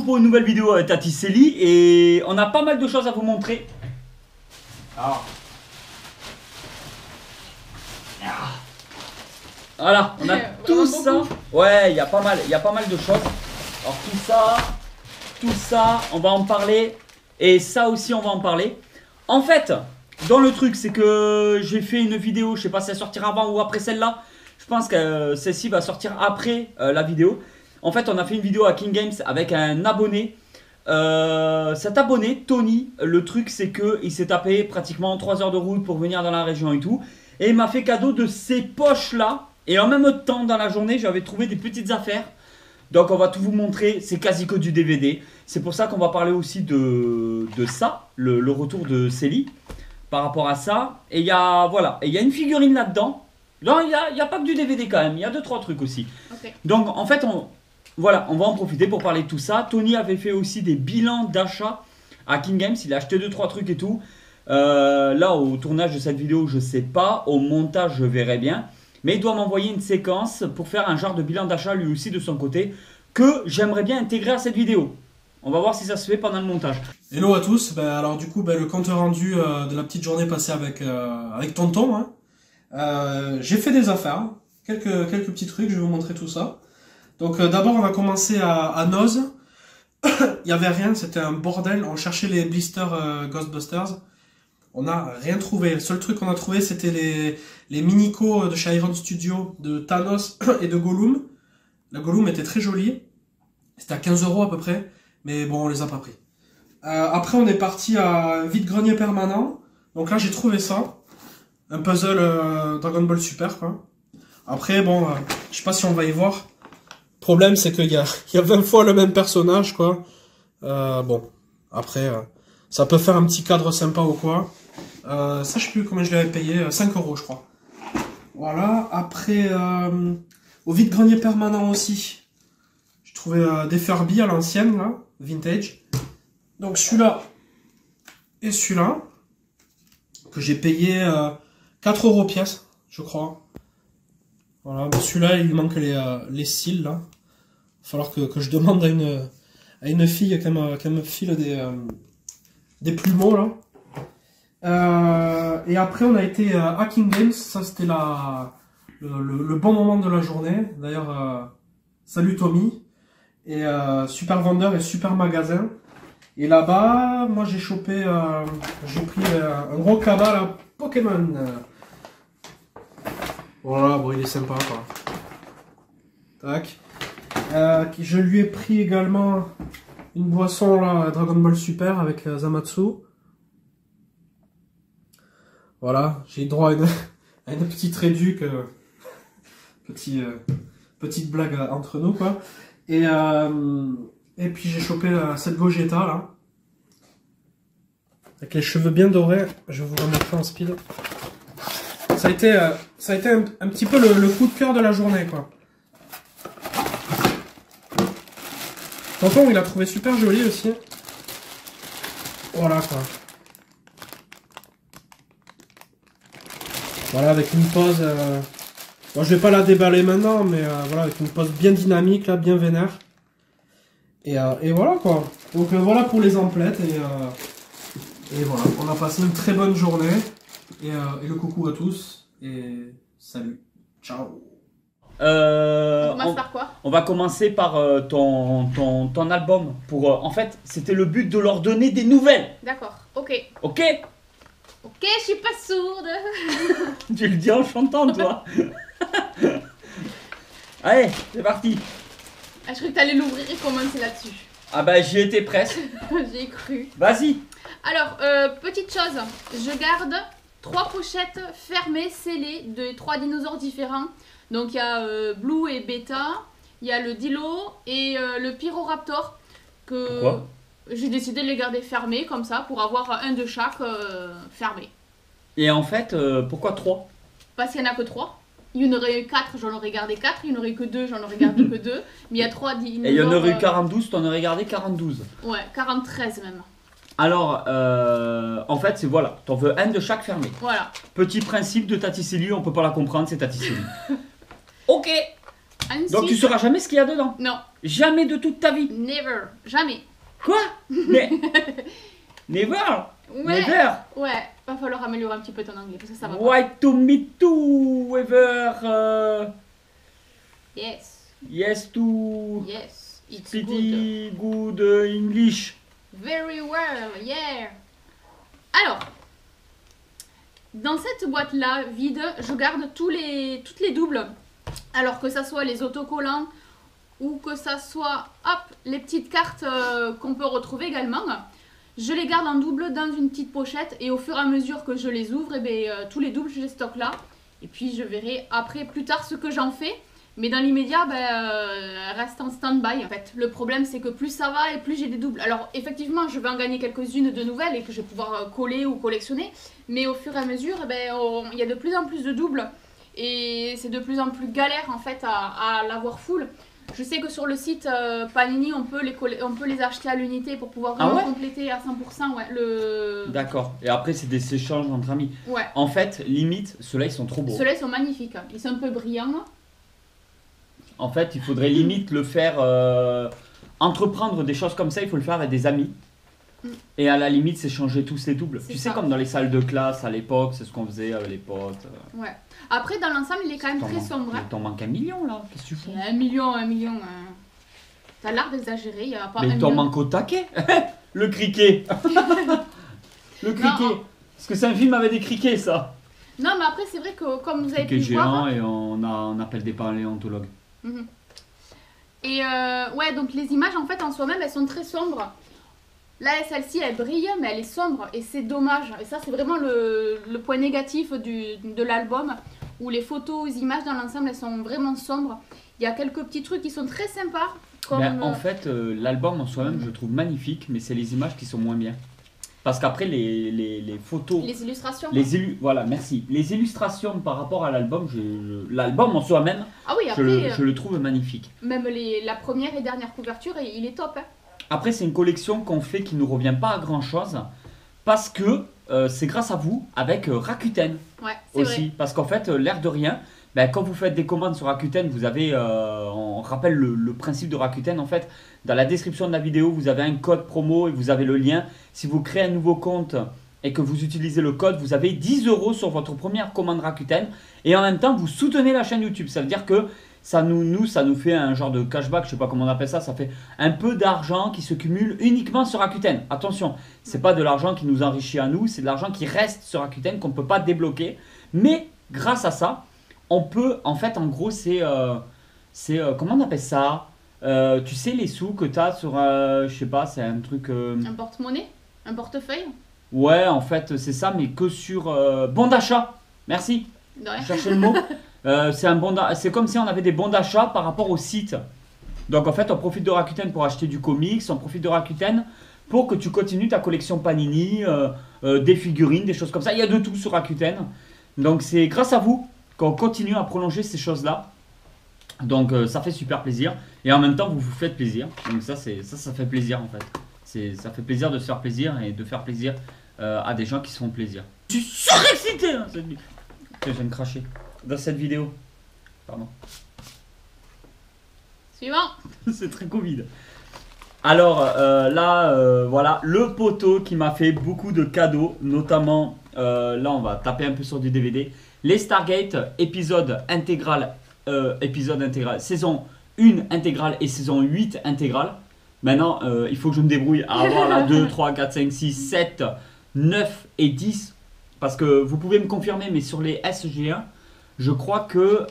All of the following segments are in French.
retrouve pour une nouvelle vidéo avec Tati Célie et on a pas mal de choses à vous montrer. Alors. Voilà, on a tout ça. Ouais, il y a pas mal de choses. Alors tout ça, on va en parler. Et ça aussi, on va en parler. En fait, dans le truc, c'est que j'ai fait une vidéo, je sais pas si elle sortira avant ou après celle-là. Je pense que celle-ci va sortir après la vidéo. En fait, on a fait une vidéo à King Games avec un abonné. Cet abonné, Tony, le truc c'est que il s'est tapé pratiquement 3 heures de route pour venir dans la région et tout. Et il m'a fait cadeau de ces poches-là. Et en même temps, dans la journée, j'avais trouvé des petites affaires. Donc on va tout vous montrer, c'est quasi que du DVD. C'est pour ça qu'on va parler aussi de ça, le retour de Célie par rapport à ça. Et il y a, voilà, et il y a une figurine là-dedans. Non, il y a pas que du DVD quand même, il y a 2-3 trucs aussi. Okay. Donc en fait, voilà, on va en profiter pour parler de tout ça. Tony avait fait aussi des bilans d'achat à King Games, il a acheté 2-3 trucs et tout. Là, au tournage de cette vidéo, je sais pas, au montage, je verrai bien. Mais il doit m'envoyer une séquence pour faire un genre de bilan d'achat lui aussi de son côté que j'aimerais bien intégrer à cette vidéo. On va voir si ça se fait pendant le montage. Hello à tous, alors du coup le compte rendu de la petite journée passée avec Tonton. Hein. J'ai fait des affaires, quelques petits trucs, je vais vous montrer tout ça. Donc d'abord on va commencer à Noz. Il n'y avait rien, c'était un bordel, on cherchait les blisters Ghostbusters. On n'a rien trouvé. Le seul truc qu'on a trouvé, c'était les mini-co de chez Iron Studio de Thanos et de Gollum. La Gollum était très jolie. C'était à 15 € à peu près. Mais bon, on les a pas pris. Après, on est parti à vide-grenier permanent. Donc là, j'ai trouvé ça. Un puzzle Dragon Ball Super, quoi. Après, bon, je sais pas si on va y voir. Le problème, c'est qu'il y a 20 fois le même personnage, quoi. Bon, après, ça peut faire un petit cadre sympa ou quoi. Ça, je sais plus combien je l'avais payé, 5 € je crois. Voilà, après, au vide-grenier permanent aussi, j'ai trouvé des Furby à l'ancienne, là, vintage. Donc celui-là et celui-là, que j'ai payé 4 € pièce, je crois. Voilà, celui-là, il manque les cils, là. Il va falloir que je demande à une fille qu'elle me file des plumeaux, là. Et après on a été à King Games, ça c'était le bon moment de la journée. D'ailleurs salut Tommy. Et super vendeur et super magasin. Et là-bas moi j'ai chopé, j'ai pris un gros cabas là, Pokémon. Voilà, bon il est sympa quoi. Tac. Je lui ai pris également une boisson là, Dragon Ball Super avec Zamatsu. Voilà, j'ai droit à une petite réduc, petite blague entre nous quoi. Et puis j'ai chopé cette Gogeta là, avec les cheveux bien dorés. Je vais vous remontrer en speed. Ça a été un petit peu le coup de cœur de la journée quoi. Tonton il a trouvé super joli aussi. Voilà quoi. Voilà, avec une pose, bon, je vais pas la déballer maintenant, mais voilà, avec une pose bien dynamique, là, bien vénère. Et voilà, quoi. Donc voilà pour les emplettes, et voilà, on a passé une très bonne journée. Et le coucou à tous, et salut, ciao. On commence par quoi? On va commencer par ton album. En fait, c'était le but de leur donner des nouvelles. D'accord, ok. Ok? Ok, je suis pas sourde. Tu le dis en chantant, toi. Allez, c'est parti. Ah, je croyais que t'allais l'ouvrir et commencer là-dessus. Ah bah j'y étais presque. J'ai cru. Vas-y. Alors, petite chose, je garde 3 pochettes fermées, scellées, de 3 dinosaures différents. Donc il y a Blue et Beta, il y a le Dilo et le Pyroraptor. Pourquoi ? J'ai décidé de les garder fermés comme ça pour avoir un de chaque fermé. Et en fait, pourquoi 3 ? Parce qu'il n'y en a que 3. Il y en aurait eu 4, j'en aurais gardé 4. Il n'y en aurait que 2, j'en aurais gardé que 2. Mais il y a 3 dinosaures. Et il y en aurait eu 42, t'en aurais gardé 42. Ouais, 43 même. Alors, en fait, c'est voilà, t'en veux un de chaque fermé. Voilà. Petit principe de Tati Célie, on peut pas la comprendre, c'est Tati Célie. Ok. Ensuite, Donc tu sauras jamais ce qu'il y a dedans. Non, Jamais de toute ta vie. never, jamais. Quoi? Mais... Never. Ouais, Never. ouais, va falloir améliorer un petit peu ton anglais parce que ça va pas. Why to me too, ever. Yes, Yes to... yes, it's good. Pretty good English. Very well, yeah. Alors, dans cette boîte-là, vide, je garde toutes les doubles. Alors que ça soit les autocollants ou que ça soit, hop, les petites cartes qu'on peut retrouver également. Je les garde en double dans une petite pochette et au fur et à mesure que je les ouvre, tous les doubles, je les stocke là. Et puis je verrai après, plus tard, ce que j'en fais. Mais dans l'immédiat, reste en stand-by en fait. Le problème c'est que plus ça va et plus j'ai des doubles. Alors effectivement, je vais en gagner quelques-unes de nouvelles et que je vais pouvoir coller ou collectionner. Mais au fur et à mesure, il y a de plus en plus de doubles. Et c'est de plus en plus galère en fait à l'avoir full. Je sais que sur le site Panini, on peut les acheter à l'unité pour pouvoir vraiment compléter à 100% le... D'accord. Et après, c'est des échanges entre amis. Ouais. En fait, limite, ceux-là, ils sont trop beaux. Ceux-là, ils sont magnifiques. Ils sont un peu brillants. En fait, il faudrait limite le faire... entreprendre des choses comme ça, il faut le faire avec des amis. Et à la limite, c'est changer tous les doubles. Tu sais, comme dans les salles de classe à l'époque, c'est ce qu'on faisait avec les potes. Ouais. Après, dans l'ensemble, il est quand même très sombre. Il t'en manque 1 million là. Qu'est-ce que tu fais? 1 million. T'as l'air d'exagérer. Il y a pas Mais il t'en manque au taquet. Le criquet. Le criquet. Non. Parce que c'est un film avec des criquets, ça. Non, mais après, c'est vrai que comme vous avez pu Criquet voir... géant et on appelle des paléontologues. Et ouais, donc les images, en fait, en soi-même, elles sont très sombres. Là, celle-ci, elle brille, mais elle est sombre et c'est dommage. Et ça, c'est vraiment le point négatif de l'album, où les photos, les images dans l'ensemble, elles sont vraiment sombres. Il y a quelques petits trucs qui sont très sympas. Comme... Ben, en fait, l'album en soi-même, je le trouve magnifique, mais c'est les images qui sont moins bien. Parce qu'après, les photos... Les illustrations. Voilà, merci. Les illustrations par rapport à l'album, l'album en soi-même, ah oui, après, je le trouve magnifique. Même la première et dernière couverture, il est top. Hein. Après, c'est une collection qu'on fait qui ne nous revient pas à grand-chose, parce que c'est grâce à vous, avec Rakuten aussi. Vrai. Parce qu'en fait, l'air de rien, quand vous faites des commandes sur Rakuten, vous avez, on rappelle le principe de Rakuten, en fait, dans la description de la vidéo, vous avez un code promo et vous avez le lien. Si vous créez un nouveau compte et que vous utilisez le code, vous avez 10 € sur votre première commande Rakuten. Et en même temps, vous soutenez la chaîne YouTube. Ça veut dire que ça nous fait un genre de cashback, je sais pas comment on appelle ça. Ça fait un peu d'argent qui se cumule uniquement sur Rakuten. Attention, c'est pas de l'argent qui nous enrichit à nous, c'est de l'argent qui reste sur Rakuten qu'on ne peut pas débloquer. Mais grâce à ça, on peut, en fait, en gros, c'est comment on appelle ça? Tu sais les sous que tu as sur, je sais pas, c'est un truc... Un porte-monnaie? Un portefeuille? Ouais, en fait, c'est ça, mais que sur bon d'achat. Merci. Je cherchais le mot. C'est comme si on avait des bons d'achat par rapport au site. Donc en fait, on profite de Rakuten pour acheter du comics, on profite de Rakuten pour que tu continues ta collection Panini, des figurines, des choses comme ça. Il y a de tout sur Rakuten. Donc c'est grâce à vous qu'on continue à prolonger ces choses-là. Donc ça fait super plaisir. Et en même temps, vous vous faites plaisir. Donc ça fait plaisir en fait. Ça fait plaisir de se faire plaisir et de faire plaisir à des gens qui se font plaisir. Je suis surexcité hein, cette vidéo. Je viens de cracher dans cette vidéo. Pardon. Suivant. C'est très Covid. Alors voilà, le poteau qui m'a fait beaucoup de cadeaux, notamment, là on va taper un peu sur du DVD. Les Stargate, épisode intégral, saison 1 intégrale et saison 8 intégrale. Maintenant, il faut que je me débrouille à avoir la 2, 3, 4, 5, 6, 7, 9 et 10. Parce que vous pouvez me confirmer, mais sur les SG1, je crois que,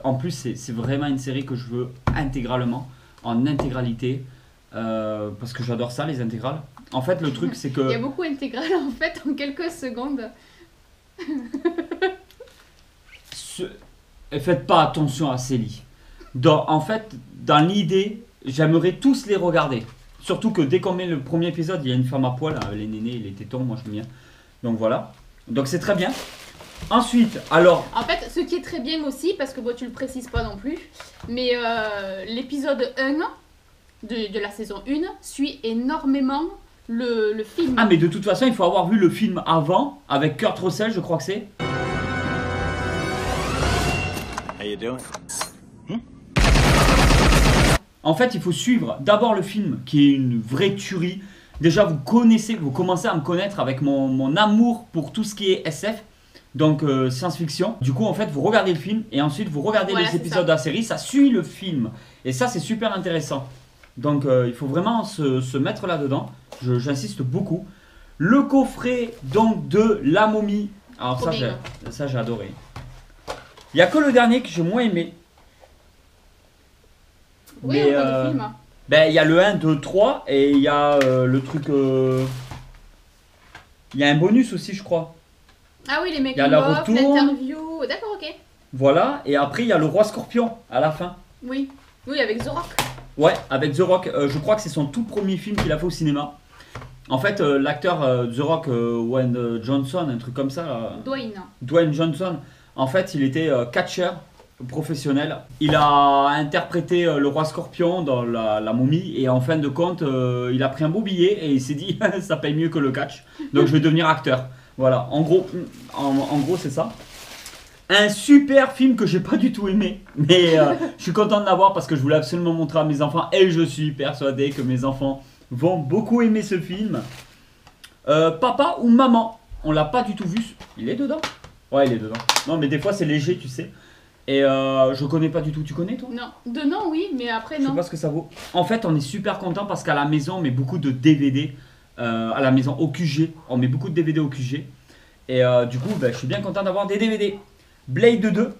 en plus, c'est vraiment une série que je veux intégralement, en intégralité. Parce que j'adore ça, les intégrales. En fait, le truc, c'est que... Il y a beaucoup d'intégrales, en fait, en quelques secondes. Faites pas attention à Célie. En fait, dans l'idée, j'aimerais tous les regarder. Surtout que dès qu'on met le premier épisode, il y a une femme à poil, les nénés et les tétons, moi je bien. Donc voilà. Donc c'est très bien. Ensuite, alors... En fait, ce qui est très bien aussi, parce que bon, tu le précises pas non plus, mais l'épisode 1 de la saison 1 suit énormément le film. Ah mais de toute façon, il faut avoir vu le film avant, avec Kurt Russell, je crois que c'est. How you doing? En fait, il faut suivre d'abord le film, qui est une vraie tuerie. Déjà, vous commencez à me connaître avec mon amour pour tout ce qui est SF, donc science-fiction. Du coup, en fait, vous regardez le film et ensuite vous regardez les épisodes de la série. Ça suit le film. Et ça, c'est super intéressant. Donc, il faut vraiment se mettre là-dedans. J'insiste beaucoup. Le coffret donc de La Momie. Alors ça, j'ai adoré. Il n'y a que le dernier que j'ai moins aimé. Oui, il y a film. Ben, il y a le 1, 2, 3 et il y a le truc... Il y a un bonus aussi, je crois. Ah oui, les mecs, l'interview. D'accord, ok. Voilà, et après il y a le Roi Scorpion à la fin. Oui, avec The Rock. Ouais, avec The Rock. Je crois que c'est son tout premier film qu'il a fait au cinéma. En fait, l'acteur The Rock, Wayne Johnson, un truc comme ça. Dwayne Johnson. En fait, il était catcheur professionnel. Il a interprété le Roi Scorpion dans la Momie et en fin de compte, il a pris un beau billet et il s'est dit ça paye mieux que le catch. Donc je vais devenir acteur. Voilà, en gros c'est ça. Un super film que j'ai pas du tout aimé, mais je suis content de l'avoir parce que je voulais absolument montrer à mes enfants et je suis persuadé que mes enfants vont beaucoup aimer ce film. Papa ou Maman, on l'a pas du tout vu. Il est dedans? Ouais, il est dedans. Non, mais des fois c'est léger, tu sais. Et je connais pas du tout. Tu connais toi? Non, de nom oui, mais après non. Je sais pas ce que ça vaut. En fait, on est super content parce qu'à la maison, on met beaucoup de DVD. À la maison au QG, on met beaucoup de DVD au QG. Et du coup, je suis bien content d'avoir des DVD. Blade 2.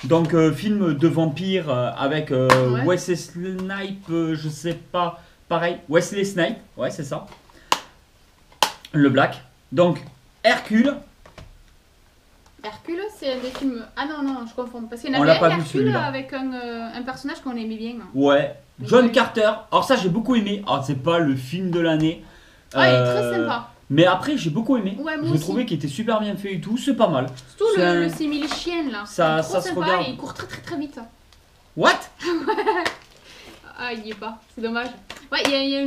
Donc, film de vampire avec Wesley Snipes, je sais pas. Pareil, Wesley Snipes, ouais, c'est ça. Le Black. Donc, Hercule. Hercule, c'est un des films. Ah non, je confonds. Parce qu'il y en On avait l'a pas un vu, Hercule celui-là. avec un personnage qu'on aimait bien. Ouais. Mais John oui. Carter. Alors, ça, j'ai beaucoup aimé. Alors, c'est pas le film de l'année. Ah, il est très sympa. Mais après, j'ai beaucoup aimé. Ouais, moi je aussi. trouvais qu'il était super bien fait et tout. C'est pas mal. Surtout C'est le simili-chien là. Ça- Il est trop ça se sympa regarde. et il court très très très vite. What? Ah, il y est pas, c'est dommage. Ouais, il y a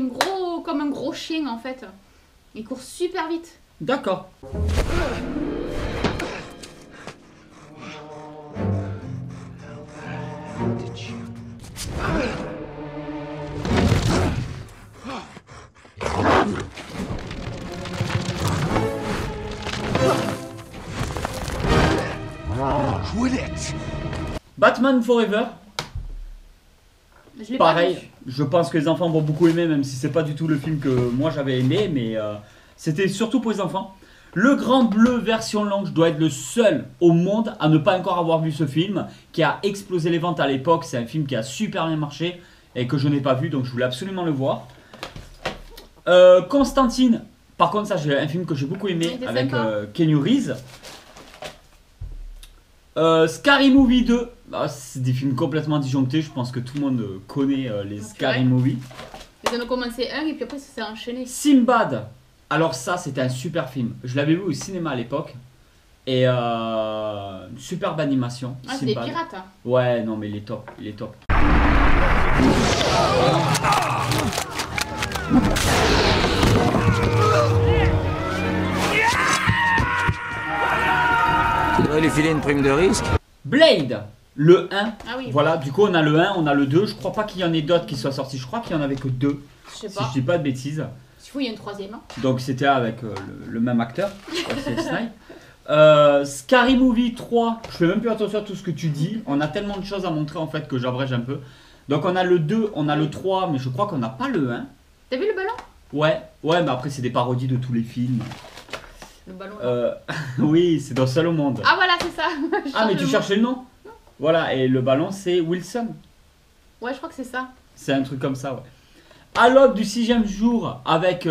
comme un gros chien en fait. Il court super vite. D'accord. Batman Forever. Je l'ai pas Pareil, vu. je pense que les enfants vont beaucoup aimer, même si c'est pas du tout le film que moi j'avais aimé, mais c'était surtout pour les enfants. Le Grand Bleu version longue, je dois être le seul au monde à ne pas encore avoir vu ce film, qui a explosé les ventes à l'époque. C'est un film qui a super bien marché et que je n'ai pas vu, donc je voulais absolument le voir. Constantine, par contre, ça, c'est un film que j'ai beaucoup aimé Il était avec sympa. Keanu Reeves. Scary Movie 2, c'est des films complètement disjonctés. Je pense que tout le monde connaît les Scary Movie. Ils en ont commencé un et puis après ça s'est enchaîné. Simbad, alors ça c'était un super film. Je l'avais vu au cinéma à l'époque. Et une superbe animation. Ah, c'est des Simbad. pirates. Hein. Ouais, non mais il est top, il est top. Tu devrais lui filer une prime de risque. Blade, le 1. Ah oui. Voilà, du coup on a le 1, on a le 2. Je crois pas qu'il y en ait d'autres qui soient sortis. Je crois qu'il y en avait que 2. Je sais Si pas. je dis pas de bêtises. S'il faut, il y a une troisième. Hein. Donc c'était avec le même acteur, Wesley Snipes. Scary Movie 3, je fais même plus attention à tout ce que tu dis. On a tellement de choses à montrer en fait que j'abrège un peu. Donc on a le 2, on a le 3, mais je crois qu'on n'a pas le 1. T'as vu le ballon? Ouais, mais après c'est des parodies de tous les films. Le ballon. Là. Oui, c'est dans Seul au monde. Ah voilà, c'est ça. Je Ah, mais cherche tu le cherchais le nom? Voilà, et le ballon c'est Wilson. mot. Ouais, je crois que c'est ça. C'est un truc comme ça, ouais. À l'aube du 6e jour avec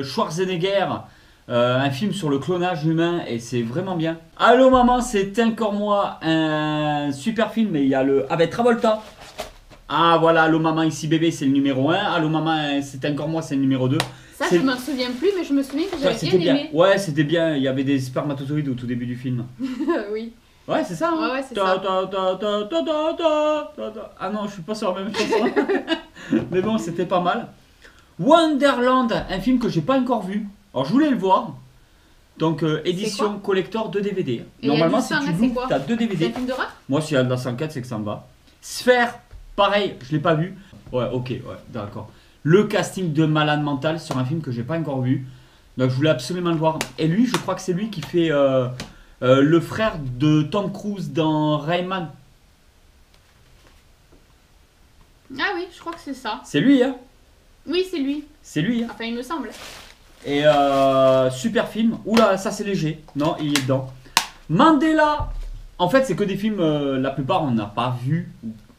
Schwarzenegger, un film sur le clonage humain et c'est vraiment bien. Allô maman, c'est encore moi, un super film et il y a le avec Travolta. Ah voilà, Allô maman ici bébé c'est le numéro 1, Allô maman c'est encore moi c'est le numéro 2. Ça, C'est- je m'en souviens plus, mais je me souviens que Ça, j'avais c'était bien bien. aimé. Ouais, c'était bien, il y avait des spermatozoïdes au tout début du film. Oui. Ouais, c'est ça. Hein. Ouais, c'est ça. Ah non, je suis pas sur la même chanson. Mais bon, c'était pas mal. Wonderland, un film que j'ai pas encore vu. Alors je voulais le voir. Donc édition quoi collector de DVD. Et il y a Normalement, du si sang, tu là, c'est loues, quoi t'as 2 C'est un DVD. film d'horreur? Moi, s'il y a de la 104, c'est que ça me va. Sphère, pareil, je l'ai pas vu. Ouais, ok, ouais, d'accord. Le casting de Malade Mental sur un film que j'ai pas encore vu. Donc je voulais absolument le voir. Et lui, je crois que c'est lui qui fait le frère de Tom Cruise dans Rayman. Ah oui, je crois que c'est ça. C'est lui, hein? Oui, c'est lui. C'est lui, hein? Enfin, il me semble. Et super film. Oula, ça c'est léger. Non, il est dedans. Mandela. En fait, c'est que des films, la plupart on n'a pas vu.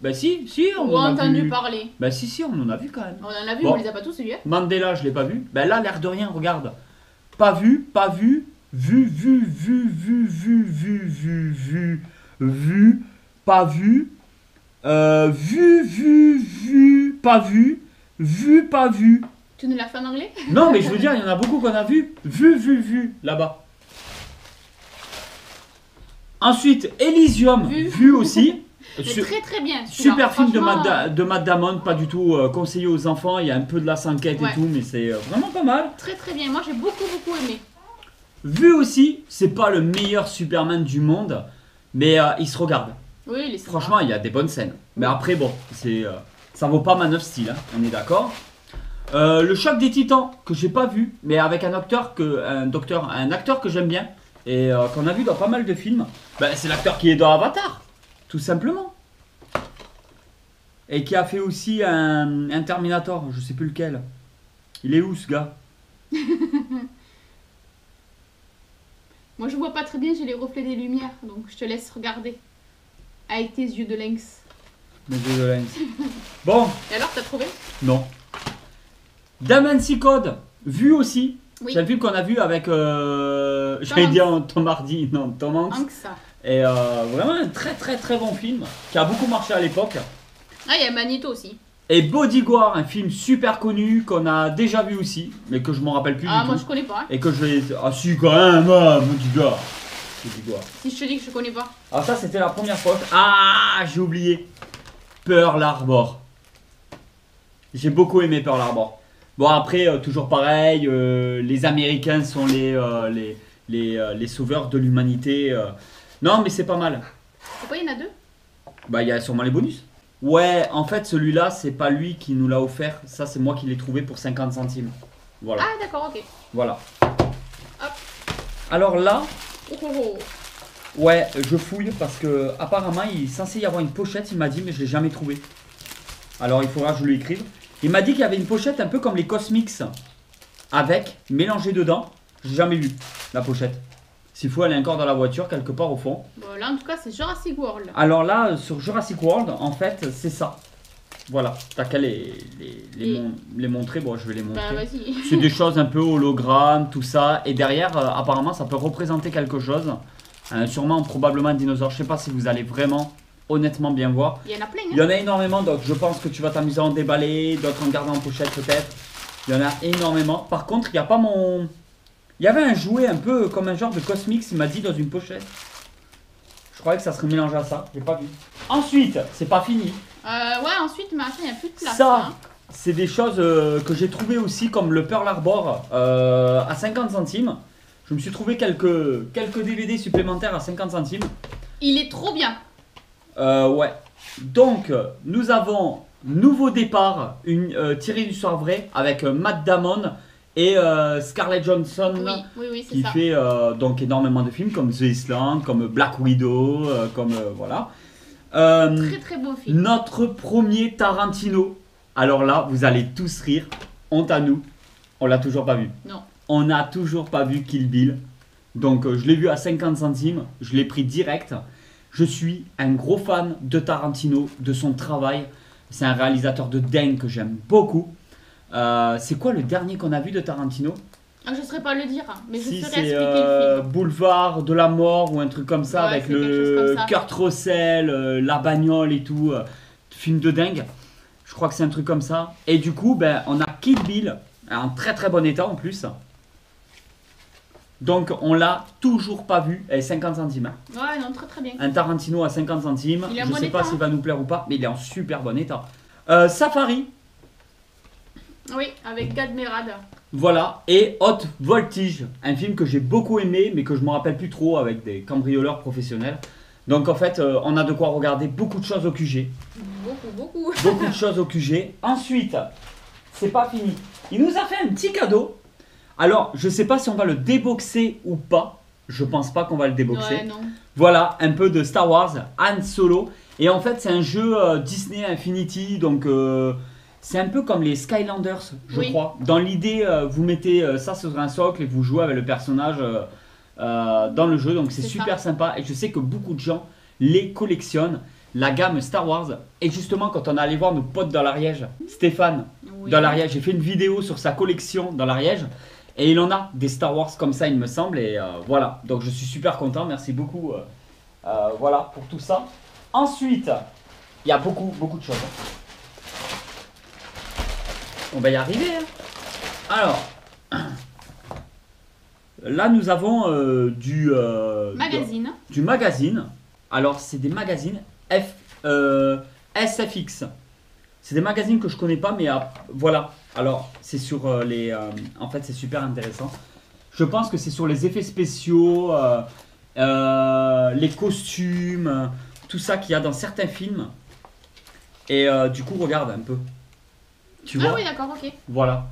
Bah si, on Ou en a entendu vu. parler. Bah si, on en a vu quand même. On en a vu, Bon. on les a pas tous vus. Hein. Mandela, je l'ai pas vu. Bah là, l'air de rien, regarde. Pas vu, pas vu. Vu, pas vu. Pas vu, pas vu. Tu nous l'as fait en anglais? Non, mais je veux dire, il y en a beaucoup qu'on a vu. Vu, là-bas. Ensuite, Elysium, vu aussi. C'est très très bien. Super film Franchement, de Matt Damon, pas du tout conseillé aux enfants. Il y a un peu de la s'enquête Ouais. et tout, mais c'est vraiment pas mal. Très très bien. Moi j'ai beaucoup aimé. Vu aussi, c'est pas le meilleur Superman du monde, mais il se regarde. Oui, les Franchement, il y a des bonnes scènes. Mais après, bon, c'est ça vaut pas Man of Steel, hein, on est d'accord. Le choc des Titans que j'ai pas vu, mais avec un acteur que j'aime bien et qu'on a vu dans pas mal de films. Ben, c'est l'acteur qui est dans Avatar, tout simplement. Et qui a fait aussi un Terminator, je sais plus lequel. Il est où ce gars? Moi je vois pas très bien, j'ai les reflets des lumières, donc je te laisse regarder. Avec tes yeux de lynx. Mais désolé. Bon, Et alors, t'as trouvé? non. Da Vinci Code, vu aussi. Oui. C'est un film qu'on a vu avec, j'allais dire Tom Hardy, non, Tom Hanks. Hanks, ça. Et vraiment un très très très bon film qui a beaucoup marché à l'époque. Ah, il y a Magneto aussi. Et Bodyguard, un film super connu qu'on a déjà vu aussi, mais que je m'en rappelle plus Ah, du moi tout. je connais pas. Hein. Et que je vais. Ah, si, quand même, Bodyguard. Bodyguard. Si je te dis que je connais pas. Alors, ça, c'était la première fois. Ah, j'ai oublié. Pearl Harbor. J'ai beaucoup aimé Pearl Harbor. Bon, après, toujours pareil, les Américains sont les sauveurs de l'humanité. Non, mais c'est pas mal. Pourquoi il y en a deux? Bah, il y a sûrement les bonus. Ouais, en fait, celui-là, c'est pas lui qui nous l'a offert. Ça, c'est moi qui l'ai trouvé pour 50 centimes. Voilà. Ah, d'accord, ok. Voilà. Hop. Alors là, Oh, oh, oh. ouais, je fouille parce que apparemment, il est censé y avoir une pochette. Il m'a dit, mais je l'ai jamais trouvé. Alors, il faudra que je lui écrive. Il m'a dit qu'il y avait une pochette un peu comme les Cosmics, avec mélangé dedans. J'ai jamais vu la pochette. S'il faut, elle est encore dans la voiture, quelque part au fond. Bon, là, en tout cas, c'est Jurassic World. Alors là, sur Jurassic World, en fait, c'est ça. Voilà, t'as qu'à les montrer. Bon, je vais les Bah, montrer. vas-y. C'est des choses un peu hologrammes, tout ça. Et derrière, apparemment, ça peut représenter quelque chose. Sûrement, probablement un dinosaure. Je sais pas si vous allez vraiment, honnêtement bien voir. Il y en a plein, Il y hein. en a énormément, donc je pense que tu vas t'amuser à en déballer, d'autres en gardant en pochette peut-être. Il y en a énormément. Par contre, il n'y a pas mon... Il y avait un jouet un peu comme un genre de Cosmix, il m'a dit, dans une pochette. Je croyais que ça serait mélangé à ça, j'ai pas vu. Ensuite, c'est pas fini. Ouais, ensuite, mais attends, il n'y a plus de place. Ça, hein. c'est des choses que j'ai trouvées aussi, comme le Pearl Harbor à 50 centimes. Je me suis trouvé quelques DVD supplémentaires à 50 centimes. Il est trop bien. Ouais. Donc, nous avons Nouveau Départ, tiré du soir vrai, avec Matt Damon et Scarlett Johansson. Oui, c'est Qui ça. fait donc énormément de films comme The Island, comme Black Widow, comme voilà. Très très beau film. Notre premier Tarantino. Alors là, vous allez tous rire. Honte à nous. On l'a toujours pas vu. Non. On n'a toujours pas vu Kill Bill. Donc je l'ai vu à 50 centimes. Je l'ai pris direct. Je suis un gros fan de Tarantino, de son travail. C'est un réalisateur de dingue que j'aime beaucoup. C'est quoi le dernier qu'on a vu de Tarantino? Ah, je ne saurais pas le dire, mais je Si saurais c'est expliquer le film. Boulevard de la mort ou un truc comme ça, Ouais, avec c'est quelque chose le comme ça. Kurt Russell, la bagnole et tout, film de dingue. Je crois que c'est un truc comme ça. Et du coup, ben, on a Kill Bill en très très bon état en plus. Donc on l'a toujours pas vu, et 50 centimes. Hein. Ouais, non, très très bien. Un Tarantino à 50 centimes, Il est en je bon sais pas état, s'il hein. va nous plaire ou pas, mais il est en super bon état. Safari, Oui, avec Gad Merad. voilà, et Hot Voltage, un film que j'ai beaucoup aimé, mais que je me rappelle plus trop, avec des cambrioleurs professionnels. Donc en fait, on a de quoi regarder beaucoup de choses au QG. Beaucoup. beaucoup. Beaucoup de choses au QG. Ensuite, c'est pas fini. Il nous a fait un petit cadeau. Alors, je sais pas si on va le déboxer ou pas. Je pense pas qu'on va le déboxer. Ouais, non. Voilà, un peu de Star Wars, Han Solo. Et en fait, c'est un jeu Disney Infinity. Donc, c'est un peu comme les Skylanders, je crois. Dans l'idée, vous mettez ça sur un socle et vous jouez avec le personnage dans le jeu. Donc, c'est super sympa. Et je sais que beaucoup de gens les collectionnent. La gamme Star Wars. Et justement, quand on est allé voir nos potes dans l'Ariège, Stéphane dans l'Ariège, j'ai fait une vidéo sur sa collection dans l'Ariège. Et il en a des Star Wars comme ça, il me semble. Et voilà, donc je suis super content. Merci beaucoup voilà, pour tout ça. Ensuite, il y a beaucoup de choses. On va y arriver. Hein. Alors, là, nous avons du magazine. Alors, c'est des magazines SFX. C'est des magazines que je connais pas, mais voilà. Alors, c'est sur les... en fait, c'est super intéressant. Je pense que c'est sur les effets spéciaux, les costumes, tout ça qu'il y a dans certains films. Et du coup, regarde un peu. Tu vois ? Ah oui, d'accord, ok. Voilà.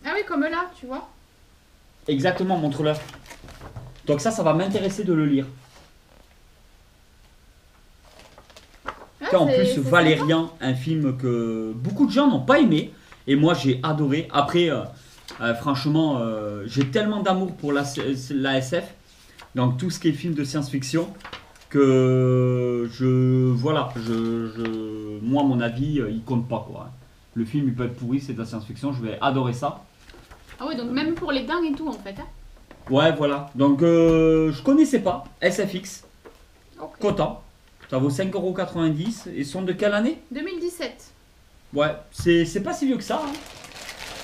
Ah oui, comme là, tu vois. Exactement, montre-le. Donc ça va m'intéresser de le lire. En plus, Valérian, un film que beaucoup de gens n'ont pas aimé. Et moi, j'ai adoré. Après, franchement, j'ai tellement d'amour pour la SF. Donc, tout ce qui est film de science-fiction. Que moi, mon avis, il compte pas, quoi. Le film, il peut être pourri, c'est de la science-fiction. Je vais adorer ça. Ah oui, donc même pour les dingues et tout, en fait. Hein. Ouais, voilà. Donc, je connaissais pas SFX. Okay. Content. Ça vaut 5,90 €. Ils sont de quelle année ? 2017. Ouais, c'est pas si vieux que ça. Hein.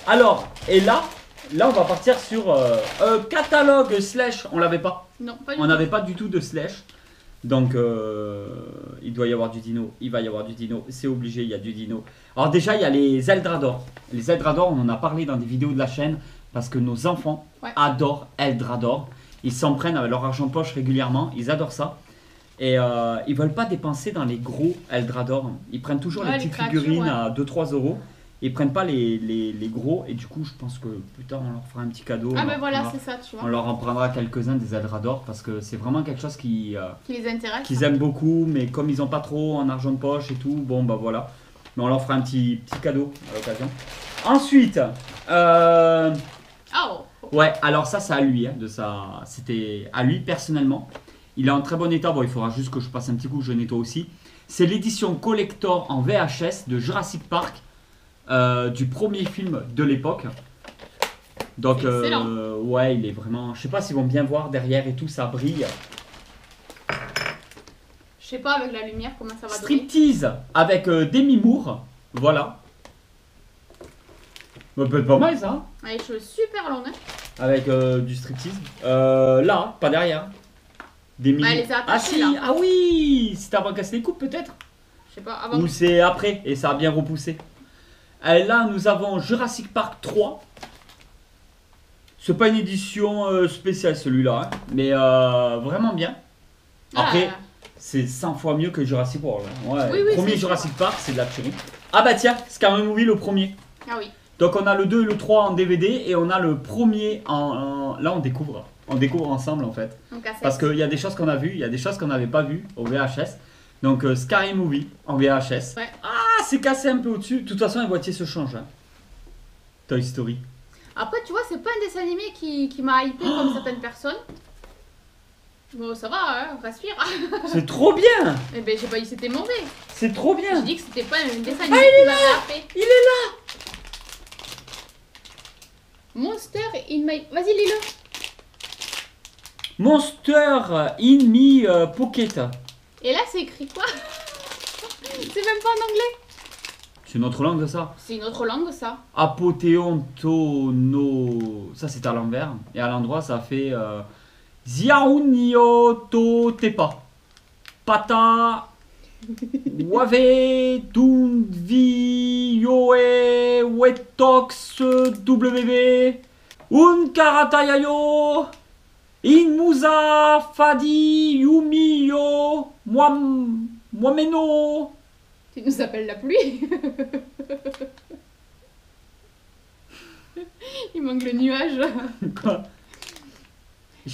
Alors, et là, on va partir sur catalogue slash. On l'avait pas. Non, pas du tout. On n'avait pas du tout de slash. Donc, il doit y avoir du dino. Il va y avoir du dino. C'est obligé, il y a du dino. Alors déjà, il y a les Eldrador. Les Eldrador, on en a parlé dans des vidéos de la chaîne. Parce que nos enfants adorent Eldrador. Ils s'en prennent avec leur argent de poche régulièrement. Ils adorent ça. Et ils veulent pas dépenser dans les gros Eldrador. Ils prennent toujours les petites figurines à 2-3 €. Ils prennent pas les gros. Et du coup, je pense que plus tard, on leur fera un petit cadeau. Ah, ben voilà, c'est ça, tu vois. On leur en prendra quelques-uns des Eldrador. Parce que c'est vraiment quelque chose qui les intéresse. Qu'ils aiment beaucoup. Mais comme ils ont pas trop en argent de poche et tout, bon, bah voilà. Mais on leur fera un petit cadeau à l'occasion. Ensuite, ouais, alors ça, c'est à lui. Hein, c'était à lui personnellement. Il est en très bon état, bon il faudra juste que je passe un petit coup, je nettoie aussi. C'est l'édition collector en VHS de Jurassic Park, du premier film de l'époque. Donc ouais, il est vraiment... Je sais pas s'ils vont bien voir derrière et tout, ça brille. Je sais pas avec la lumière comment ça va donner. Striptease avec Demi Moore, voilà. Ça peut être pas mal ça. Avec les cheveux super longs. Hein. Avec du striptease. Là, pas derrière. Des elle les a attachés, si, là. ah oui, c'est avant qu'elle se les coupe peut-être. Je sais pas, avant. Ou c'est après et ça a bien repoussé. Et là nous avons Jurassic Park 3. C'est pas une édition spéciale celui-là, hein, mais vraiment bien. Après, c'est 100 fois mieux que Jurassic World. Hein. Ouais, oui, premier Jurassic Park, c'est de la tuerie. Ah bah tiens, Scary Movie le premier. Ah oui. Donc on a le 2 et le 3 en DVD et on a le premier là on découvre. On découvre ensemble en fait. Parce qu'il y a des choses qu'on a vues, il y a des choses qu'on n'avait pas vues au VHS. Donc Scary Movie en VHS. Ouais. Ah, c'est cassé un peu au-dessus. De toute façon, les boîtiers se changent. Hein. Toy Story. Après, tu vois, c'est pas un dessin animé qui m'a hypé comme certaines personnes. Bon, ça va, hein, respire. C'est trop bien. Eh ben, j'ai pas dit que c'était mauvais. C'est trop bien. J'ai dit que c'était pas un dessin animé qui m'avait hypé. Il est là. Monster in my... Vas-y, lis-le. Monster in me pocket. Et là, c'est écrit quoi? C'est même pas en anglais. C'est une autre langue ça. C'est une autre langue ça. Apothéontono. Ça c'est à l'envers. Et à l'endroit ça fait Ziaunioto Tepa. Pata. Wave Dunvi Yoe Wetox WV. Un Karatayayo. In Musa Fadi Yumiyo Mwameno. Il nous appelle la pluie. Il manque le nuage. Quoi?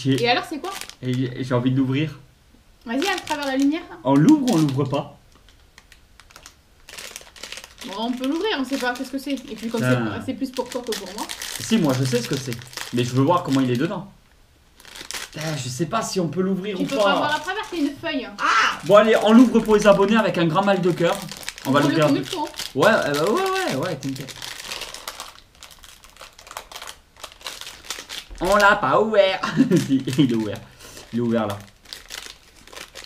Et alors, c'est quoi? J'ai envie de l'ouvrir. Vas-y, à travers la lumière. On l'ouvre ou on l'ouvre pas? Bon, on peut l'ouvrir, on sait pas qu'est-ce que c'est. Et puis comme c'est plus pour toi que pour moi. Si, moi je sais ce que c'est. Mais je veux voir comment il est dedans. Je sais pas si on peut l'ouvrir ou Tu pas. peux pas voir à travers, c'est une feuille. Bon allez, on l'ouvre pour les abonnés avec un grand mal de cœur. On va l'ouvrir. Ouais, ouais, t'inquiète. On l'a pas ouvert. Si, il est ouvert. Il est ouvert là.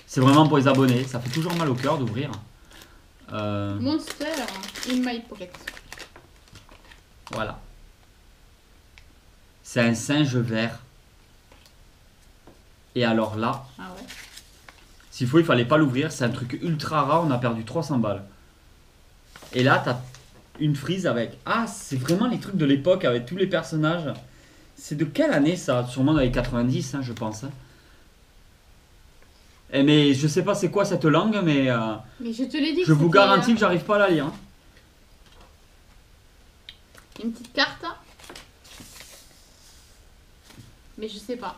C'est vraiment pour les abonnés. Ça fait toujours mal au cœur d'ouvrir. Monster in my pocket. Voilà. C'est un singe vert. Et alors là, Ah ouais. s'il faut, il fallait pas l'ouvrir. C'est un truc ultra rare. On a perdu 300 balles. Et là, t'as une frise avec... Ah, c'est vraiment les trucs de l'époque avec tous les personnages. C'est de quelle année ça? Sûrement dans les 90, hein, je pense. Hein. Et mais je sais pas c'est quoi cette langue, mais je te l'ai dit. je vous garantis que j'arrive pas à la lire. Hein. Une petite carte. Mais je sais pas.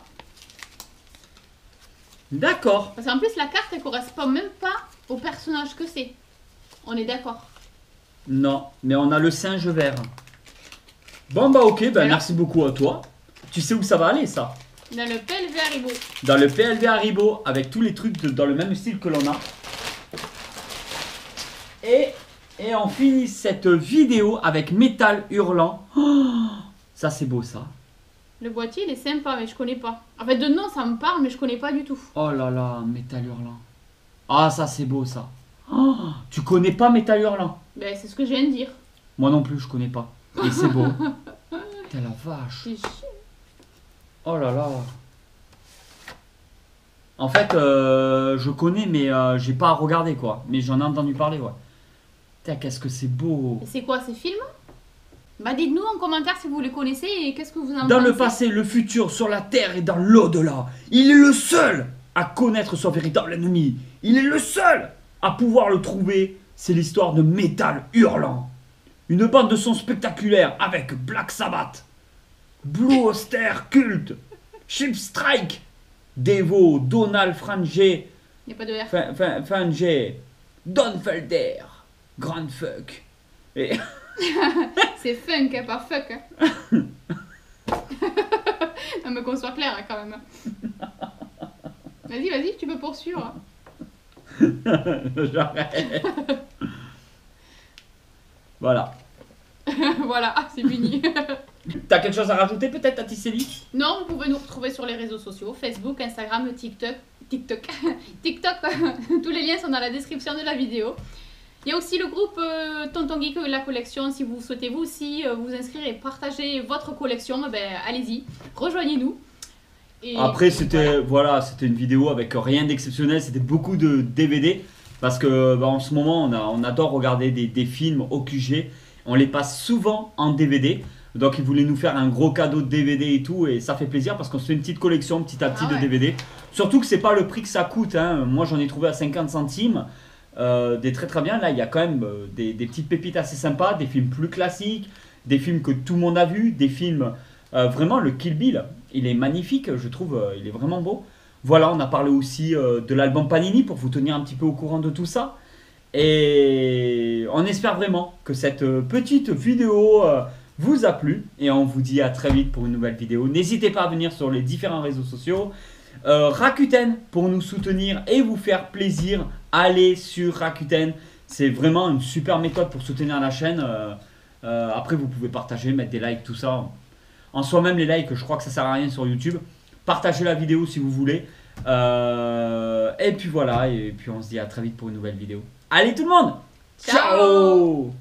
D'accord. Parce qu'en plus, la carte, elle correspond même pas au personnage que c'est. On est d'accord. Non, mais on a le singe vert. Bon bah ok, ben merci beaucoup à toi. Tu sais où ça va aller ça? Dans le PLV Haribo. Dans le PLV Haribo, avec tous les trucs dans le même style que l'on a. Et on finit cette vidéo avec Métal Hurlant. Oh, ça c'est beau ça. Le boîtier, il est sympa, mais je connais pas. En fait, de nom, ça me parle, mais je connais pas du tout. Oh là là, Métal Hurlant. Ah ça c'est beau ça. Oh, tu connais pas Métal Hurlant? Ben, c'est ce que je viens de dire. Moi non plus, je connais pas. Et c'est beau. Putain la vache. Oh là là. En fait, je connais, mais j'ai pas regardé quoi. Mais j'en ai entendu parler, ouais. Putain, qu'est-ce que c'est beau. C'est quoi ces films? Bah dites-nous en commentaire si vous les connaissez et qu'est-ce que vous en pensez. Dans le passé, le futur, sur la Terre et dans l'au-delà, il est le seul à connaître son véritable ennemi. Il est le seul à pouvoir le trouver. C'est l'histoire de Métal Hurlant. Une bande de sons spectaculaires avec Black Sabbath, Blue Oyster Cult, Chip Strike, Devo, Donald Frangé, Il n'y a pas de R. Frangé, Don Felder, Grand Fuck. Et... C'est funk, hein, pas fuck. Hein. Non mais qu'on soit clair hein, quand même. Vas-y, vas-y, tu peux poursuivre. J'arrête. Voilà. Voilà, c'est fini. T'as quelque chose à rajouter peut-être, Tati Célie? Non, vous pouvez nous retrouver sur les réseaux sociaux, Facebook, Instagram, TikTok. Tous les liens sont dans la description de la vidéo. Il y a aussi le groupe Tonton Geek La Collection. Si vous souhaitez vous aussi vous inscrire et partager votre collection, ben, allez-y, rejoignez-nous. Et après, c'était voilà, c'était une vidéo avec rien d'exceptionnel, c'était beaucoup de DVD. Parce que en ce moment, on adore regarder des films au QG. On les passe souvent en DVD. Donc ils voulaient nous faire un gros cadeau de DVD et tout. Et ça fait plaisir parce qu'on se fait une petite collection petit à petit de DVD. Surtout que c'est pas le prix que ça coûte. Hein. Moi j'en ai trouvé à 50 centimes. Des très bien. Là il y a quand même des petites pépites assez sympas. Des films plus classiques. Des films que tout le monde a vu. Des films... vraiment le Kill Bill. Il est magnifique. Je trouve il est vraiment beau. Voilà, on a parlé aussi de l'album Panini pour vous tenir un petit peu au courant de tout ça. Et on espère vraiment que cette petite vidéo vous a plu. Et on vous dit à très vite pour une nouvelle vidéo. N'hésitez pas à venir sur les différents réseaux sociaux. Rakuten pour nous soutenir et vous faire plaisir. Allez sur Rakuten. C'est vraiment une super méthode pour soutenir la chaîne. Après, vous pouvez partager, mettre des likes, tout ça. En soi-même, les likes, je crois que ça sert à rien sur YouTube. Partagez la vidéo si vous voulez. Et puis voilà. Et puis on se dit à très vite pour une nouvelle vidéo. Allez tout le monde. Ciao.